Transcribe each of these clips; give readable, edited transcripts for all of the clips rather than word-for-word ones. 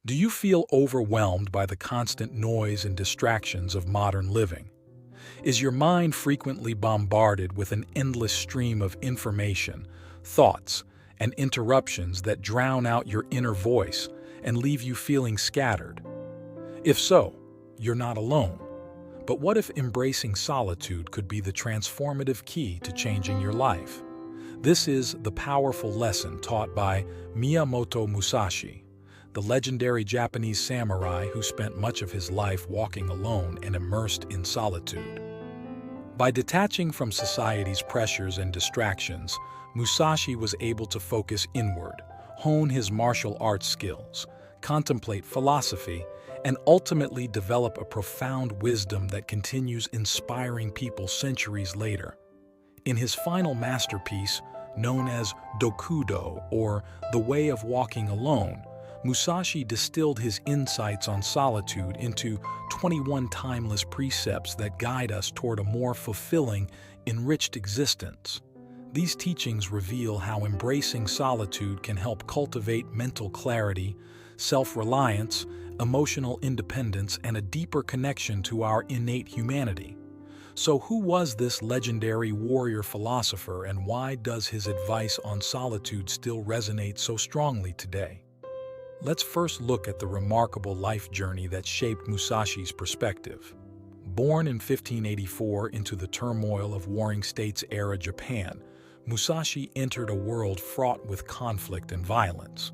Do you feel overwhelmed by the constant noise and distractions of modern living? Is your mind frequently bombarded with an endless stream of information, thoughts, and interruptions that drown out your inner voice and leave you feeling scattered? If so, you're not alone. But what if embracing solitude could be the transformative key to changing your life? This is the powerful lesson taught by Miyamoto Musashi, the legendary Japanese samurai who spent much of his life walking alone and immersed in solitude. By detaching from society's pressures and distractions, Musashi was able to focus inward, hone his martial arts skills, contemplate philosophy, and ultimately develop a profound wisdom that continues inspiring people centuries later. In his final masterpiece, known as Dokudo, or The Way of Walking Alone, Musashi distilled his insights on solitude into 21 timeless precepts that guide us toward a more fulfilling, enriched existence. These teachings reveal how embracing solitude can help cultivate mental clarity, self-reliance, emotional independence, and a deeper connection to our innate humanity. So who was this legendary warrior philosopher, and why does his advice on solitude still resonate so strongly today? Let's first look at the remarkable life journey that shaped Musashi's perspective. Born in 1584 into the turmoil of Warring States-era Japan, Musashi entered a world fraught with conflict and violence.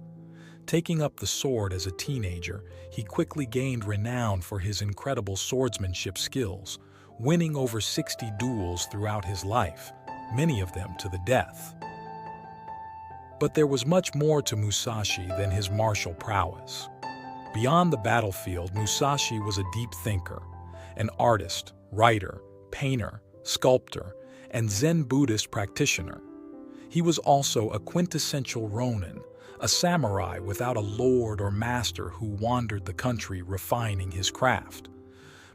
Taking up the sword as a teenager, he quickly gained renown for his incredible swordsmanship skills, winning over 60 duels throughout his life, many of them to the death. But there was much more to Musashi than his martial prowess. Beyond the battlefield, Musashi was a deep thinker, an artist, writer, painter, sculptor, and Zen Buddhist practitioner. He was also a quintessential Ronin, a samurai without a lord or master who wandered the country refining his craft.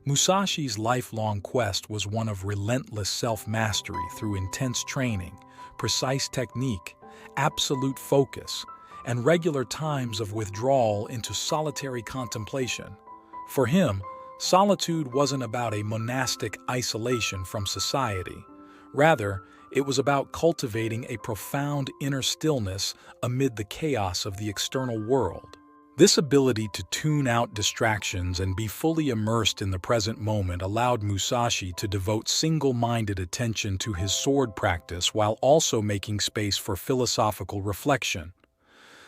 Musashi's lifelong quest was one of relentless self-mastery through intense training, precise technique, absolute focus, and regular times of withdrawal into solitary contemplation. For him, solitude wasn't about a monastic isolation from society. Rather, it was about cultivating a profound inner stillness amid the chaos of the external world. This ability to tune out distractions and be fully immersed in the present moment allowed Musashi to devote single-minded attention to his sword practice while also making space for philosophical reflection.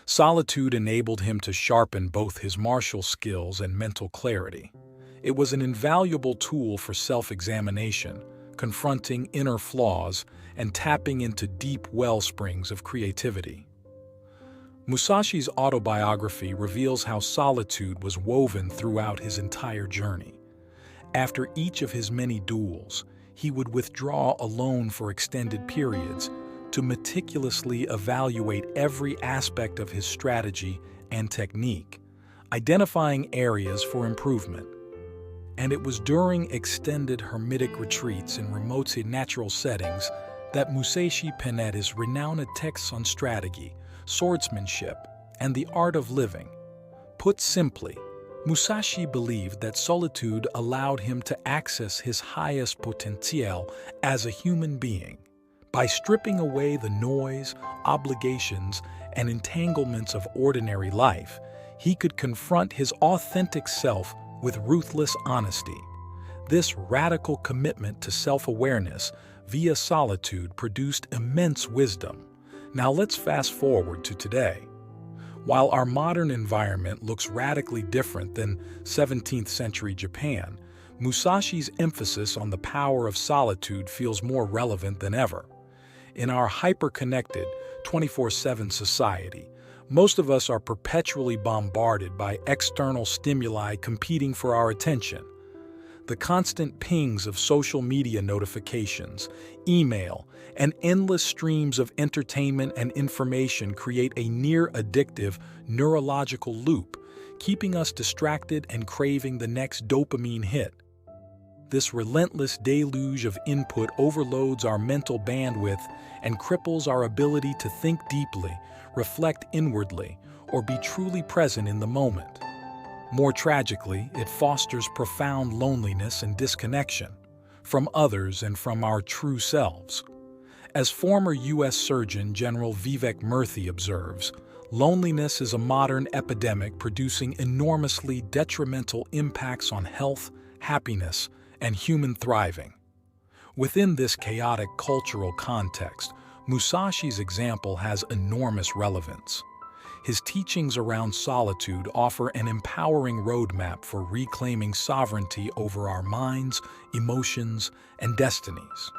Solitude enabled him to sharpen both his martial skills and mental clarity. It was an invaluable tool for self-examination, confronting inner flaws and tapping into deep wellsprings of creativity. Musashi's autobiography reveals how solitude was woven throughout his entire journey. After each of his many duels, he would withdraw alone for extended periods to meticulously evaluate every aspect of his strategy and technique, identifying areas for improvement. And it was during extended hermitic retreats in remote natural settings that Musashi penned his renowned texts on strategy, swordsmanship, and the art of living. Put simply, Musashi believed that solitude allowed him to access his highest potential as a human being. By stripping away the noise, obligations, and entanglements of ordinary life, he could confront his authentic self with ruthless honesty. This radical commitment to self-awareness via solitude produced immense wisdom. Now let's fast forward to today. While our modern environment looks radically different than 17th century Japan, Musashi's emphasis on the power of solitude feels more relevant than ever. In our hyper-connected, 24/7 society, most of us are perpetually bombarded by external stimuli competing for our attention. The constant pings of social media notifications, email, and endless streams of entertainment and information create a near-addictive neurological loop, keeping us distracted and craving the next dopamine hit. This relentless deluge of input overloads our mental bandwidth and cripples our ability to think deeply, reflect inwardly, or be truly present in the moment. More tragically, it fosters profound loneliness and disconnection from others and from our true selves. As former U.S. Surgeon General Vivek Murthy observes, loneliness is a modern epidemic producing enormously detrimental impacts on health, happiness, and human thriving. Within this chaotic cultural context, Musashi's example has enormous relevance. His teachings around solitude offer an empowering roadmap for reclaiming sovereignty over our minds, emotions, and destinies.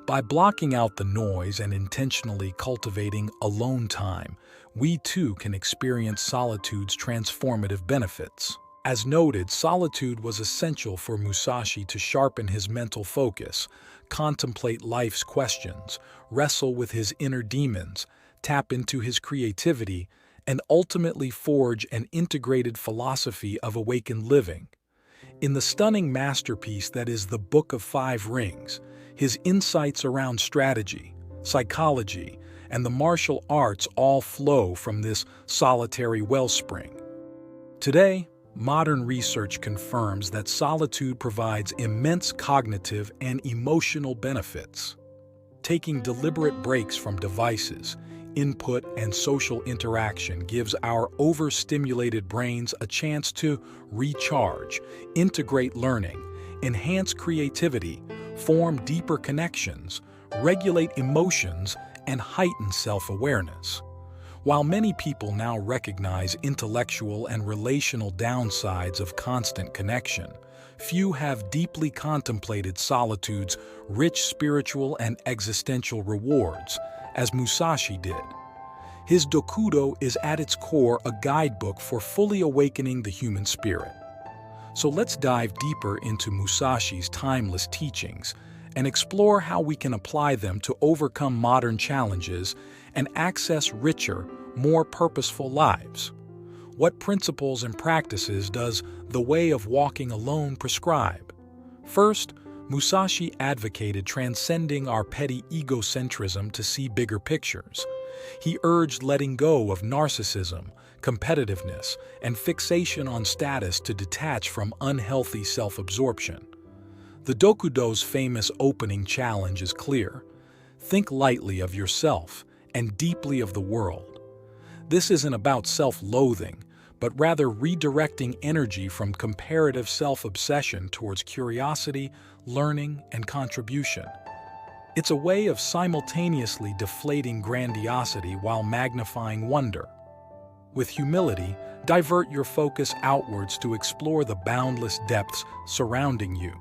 By blocking out the noise and intentionally cultivating alone time, we too can experience solitude's transformative benefits. As noted, solitude was essential for Musashi to sharpen his mental focus, contemplate life's questions, wrestle with his inner demons, tap into his creativity, and ultimately forge an integrated philosophy of awakened living. In the stunning masterpiece that is the Book of Five Rings, his insights around strategy, psychology, and the martial arts all flow from this solitary wellspring. Today, modern research confirms that solitude provides immense cognitive and emotional benefits. Taking deliberate breaks from devices, input, and social interaction gives our overstimulated brains a chance to recharge, integrate learning, enhance creativity, form deeper connections, regulate emotions, and heighten self-awareness. While many people now recognize intellectual and relational downsides of constant connection, few have deeply contemplated solitude's rich spiritual and existential rewards, as Musashi did. His Dokudo is at its core a guidebook for fully awakening the human spirit. So let's dive deeper into Musashi's timeless teachings and explore how we can apply them to overcome modern challenges and access richer, more purposeful lives. What principles and practices does the Way of Walking Alone prescribe? First, Musashi advocated transcending our petty egocentrism to see bigger pictures. He urged letting go of narcissism, competitiveness, and fixation on status to detach from unhealthy self-absorption. The Dokudo's famous opening challenge is clear: think lightly of yourself and deeply of the world. This isn't about self-loathing, but rather redirecting energy from comparative self-obsession towards curiosity, learning, and contribution. It's a way of simultaneously deflating grandiosity while magnifying wonder. With humility, divert your focus outwards to explore the boundless depths surrounding you.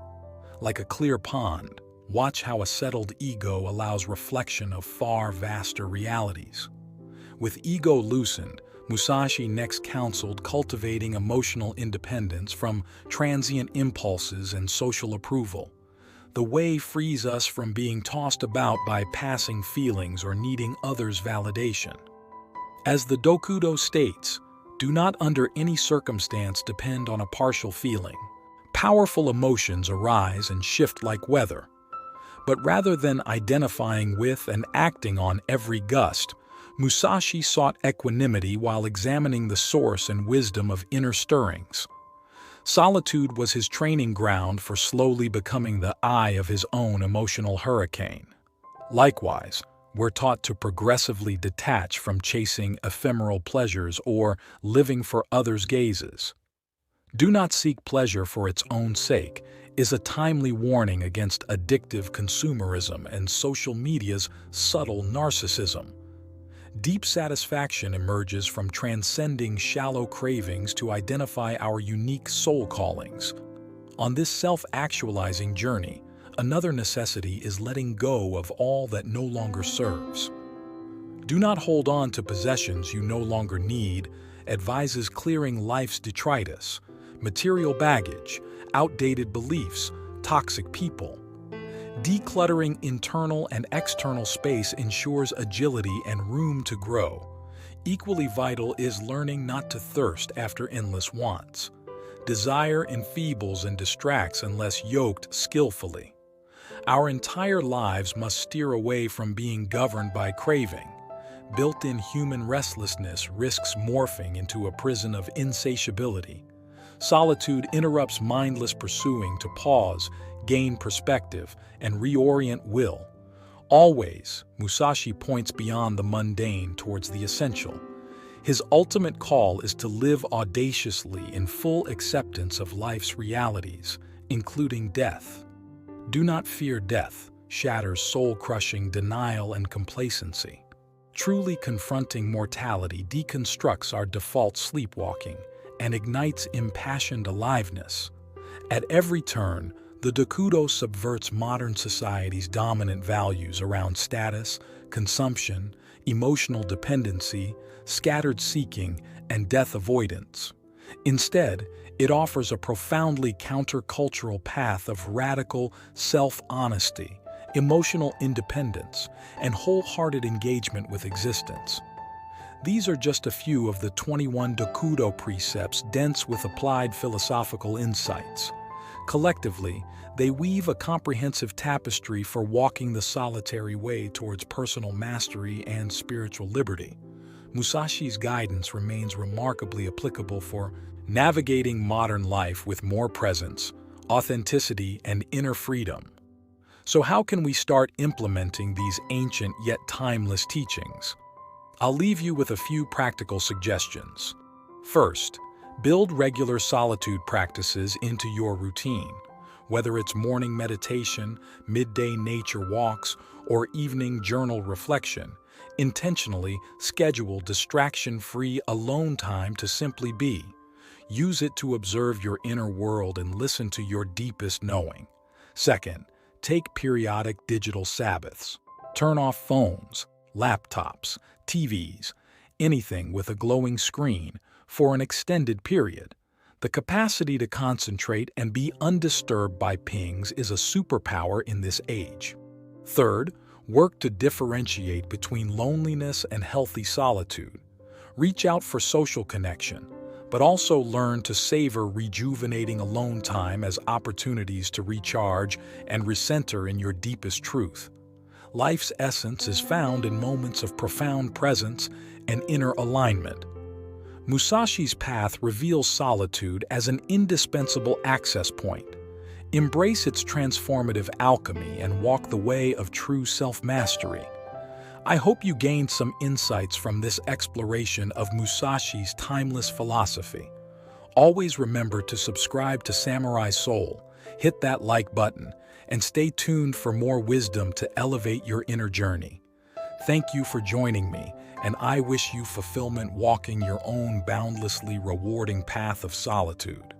Like a clear pond, watch how a settled ego allows reflection of far vaster realities. With ego loosened, Musashi next counseled cultivating emotional independence from transient impulses and social approval. The way frees us from being tossed about by passing feelings or needing others' validation. As the Dokudo states, do not under any circumstance depend on a partial feeling. Powerful emotions arise and shift like weather. But rather than identifying with and acting on every gust, Musashi sought equanimity while examining the source and wisdom of inner stirrings. Solitude was his training ground for slowly becoming the eye of his own emotional hurricane. Likewise, we're taught to progressively detach from chasing ephemeral pleasures or living for others' gazes. Do not seek pleasure for its own sake is a timely warning against addictive consumerism and social media's subtle narcissism. Deep satisfaction emerges from transcending shallow cravings to identify our unique soul callings. On this self-actualizing journey, another necessity is letting go of all that no longer serves. Do not hold on to possessions you no longer need, advises clearing life's detritus, material baggage, outdated beliefs, toxic people. Decluttering internal and external space ensures agility and room to grow. Equally vital is learning not to thirst after endless wants. Desire enfeebles and distracts unless yoked skillfully. Our entire lives must steer away from being governed by craving. Built-in human restlessness risks morphing into a prison of insatiability. Solitude interrupts mindless pursuing to pause, gain perspective, and reorient will. Always, Musashi points beyond the mundane towards the essential. His ultimate call is to live audaciously in full acceptance of life's realities, including death. Do not fear death, shatters soul-crushing denial and complacency. Truly confronting mortality deconstructs our default sleepwalking and ignites impassioned aliveness. At every turn, the Dokudo subverts modern society's dominant values around status, consumption, emotional dependency, scattered seeking, and death avoidance. Instead, it offers a profoundly countercultural path of radical self-honesty, emotional independence, and wholehearted engagement with existence. These are just a few of the 21 Dokudo precepts dense with applied philosophical insights. Collectively, they weave a comprehensive tapestry for walking the solitary way towards personal mastery and spiritual liberty. Musashi's guidance remains remarkably applicable for navigating modern life with more presence, authenticity, and inner freedom. So how can we start implementing these ancient yet timeless teachings? I'll leave you with a few practical suggestions. First, build regular solitude practices into your routine. Whether it's morning meditation, midday nature walks, or evening journal reflection, intentionally schedule distraction-free alone time to simply be. Use it to observe your inner world and listen to your deepest knowing. Second, take periodic digital Sabbaths. Turn off phones, laptops, TVs, anything with a glowing screen for an extended period. The capacity to concentrate and be undisturbed by pings is a superpower in this age. Third, work to differentiate between loneliness and healthy solitude. Reach out for social connection, but also learn to savor rejuvenating alone time as opportunities to recharge and recenter in your deepest truth. Life's essence is found in moments of profound presence and inner alignment. Musashi's path reveals solitude as an indispensable access point. Embrace its transformative alchemy and walk the way of true self-mastery. I hope you gained some insights from this exploration of Musashi's timeless philosophy. Always remember to subscribe to Samurai Soul, hit that like button, and stay tuned for more wisdom to elevate your inner journey. Thank you for joining me, and I wish you fulfillment walking your own boundlessly rewarding path of solitude.